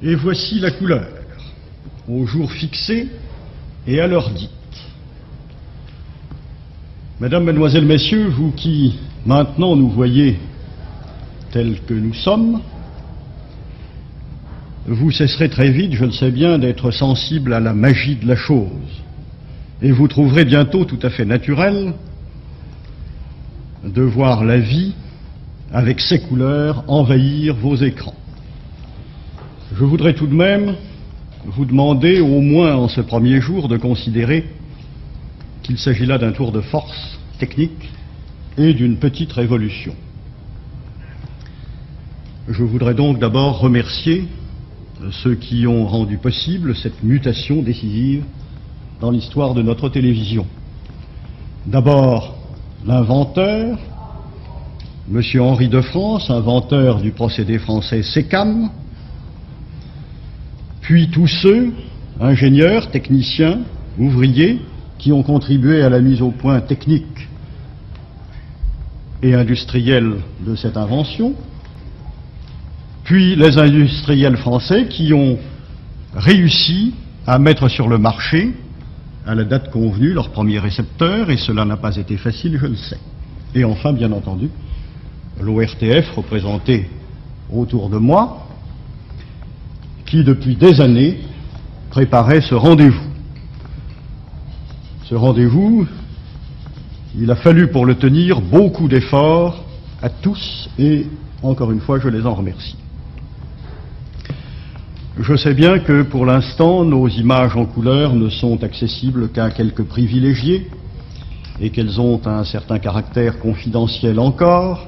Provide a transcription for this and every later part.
Et voici la couleur, au jour fixé et à l'heure dite. Mesdames, Mesdemoiselles, Messieurs, vous qui maintenant nous voyez tels que nous sommes, vous cesserez très vite, je le sais bien, d'être sensible à la magie de la chose. Et vous trouverez bientôt tout à fait naturel de voir la vie, avec ses couleurs, envahir vos écrans. Je voudrais tout de même vous demander, au moins en ce premier jour, de considérer qu'il s'agit là d'un tour de force technique et d'une petite révolution. Je voudrais donc d'abord remercier ceux qui ont rendu possible cette mutation décisive dans l'histoire de notre télévision. D'abord, l'inventeur, M. Henri de France, inventeur du procédé français SECAM, puis tous ceux, ingénieurs, techniciens, ouvriers, qui ont contribué à la mise au point technique et industrielle de cette invention, puis les industriels français qui ont réussi à mettre sur le marché, à la date convenue, leur premier récepteur, et cela n'a pas été facile, je le sais. Et enfin, bien entendu, l'ORTF, représenté autour de moi, qui depuis des années préparait ce rendez-vous. Ce rendez-vous, il a fallu pour le tenir beaucoup d'efforts à tous, et encore une fois, je les en remercie. Je sais bien que pour l'instant, nos images en couleur ne sont accessibles qu'à quelques privilégiés et qu'elles ont un certain caractère confidentiel encore,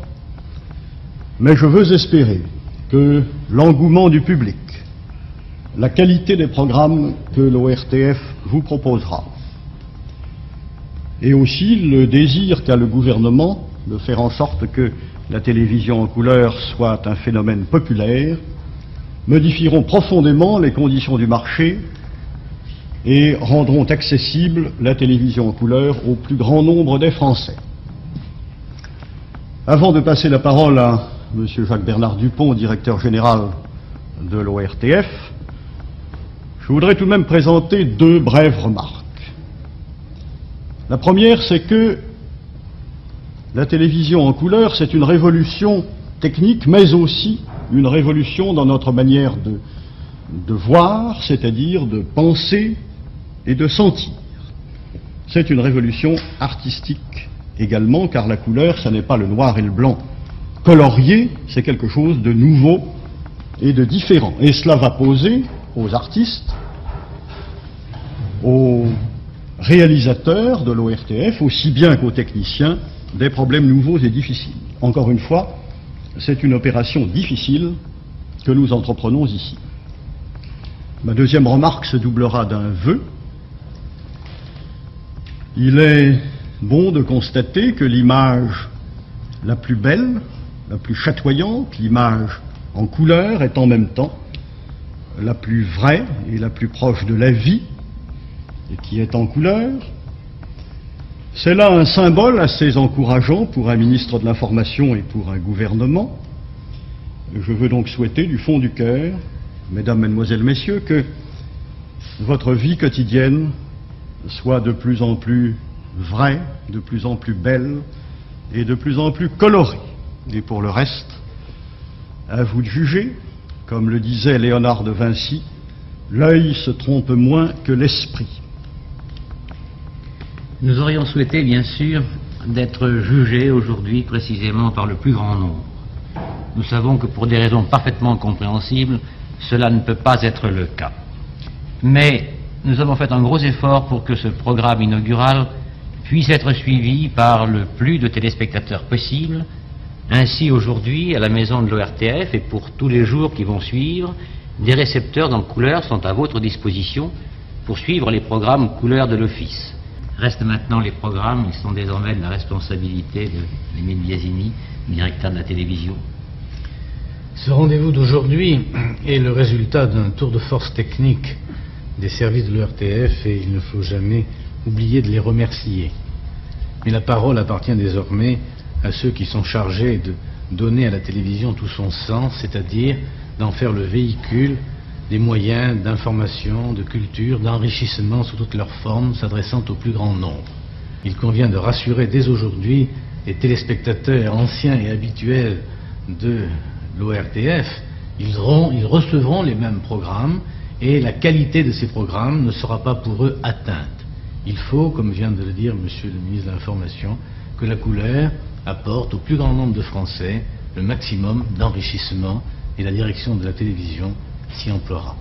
mais je veux espérer que l'engouement du public, la qualité des programmes que l'ORTF vous proposera, et aussi le désir qu'a le gouvernement de faire en sorte que la télévision en couleur soit un phénomène populaire, modifieront profondément les conditions du marché et rendront accessible la télévision en couleur au plus grand nombre des Français. Avant de passer la parole à M. Jacques-Bernard Dupont, directeur général de l'ORTF, je voudrais tout de même présenter deux brèves remarques. La première, c'est que la télévision en couleur, c'est une révolution technique, mais aussi une révolution dans notre manière de voir, c'est-à-dire de penser et de sentir. C'est une révolution artistique également, car la couleur, ce n'est pas le noir et le blanc colorié, c'est quelque chose de nouveau et de différent. Et cela va poser aux artistes, aux réalisateurs de l'ORTF, aussi bien qu'aux techniciens, des problèmes nouveaux et difficiles. Encore une fois, c'est une opération difficile que nous entreprenons ici. Ma deuxième remarque se doublera d'un vœu. Il est bon de constater que l'image la plus belle, la plus chatoyante, l'image en couleur, est en même temps la plus vraie et la plus proche de la vie, et qui est en couleur. C'est là un symbole assez encourageant pour un ministre de l'Information et pour un gouvernement. Je veux donc souhaiter du fond du cœur, mesdames, mesdemoiselles, messieurs, que votre vie quotidienne soit de plus en plus vraie, de plus en plus belle et de plus en plus colorée. Et pour le reste, à vous de juger, comme le disait Léonard de Vinci, l'œil se trompe moins que l'esprit. Nous aurions souhaité, bien sûr, d'être jugés aujourd'hui précisément par le plus grand nombre. Nous savons que pour des raisons parfaitement compréhensibles, cela ne peut pas être le cas. Mais nous avons fait un gros effort pour que ce programme inaugural puisse être suivi par le plus de téléspectateurs possible. Ainsi, aujourd'hui, à la maison de l'ORTF et pour tous les jours qui vont suivre, des récepteurs dans couleur sont à votre disposition pour suivre les programmes couleur de l'Office. Restent maintenant les programmes, ils sont désormais de la responsabilité de Émile Biasini, directeur de la télévision. Ce rendez-vous d'aujourd'hui est le résultat d'un tour de force technique des services de l'ORTF et il ne faut jamais oublier de les remercier. Mais la parole appartient désormais à ceux qui sont chargés de donner à la télévision tout son sens, c'est-à-dire d'en faire le véhicule des moyens d'information, de culture, d'enrichissement sous toutes leurs formes, s'adressant au plus grand nombre. Il convient de rassurer dès aujourd'hui les téléspectateurs anciens et habituels de l'ORTF. Ils recevront les mêmes programmes et la qualité de ces programmes ne sera pas pour eux atteinte. Il faut, comme vient de le dire Monsieur le ministre de l'Information, que la couleur apporte au plus grand nombre de Français le maximum d'enrichissement et la direction de la télévision s'y emploiera.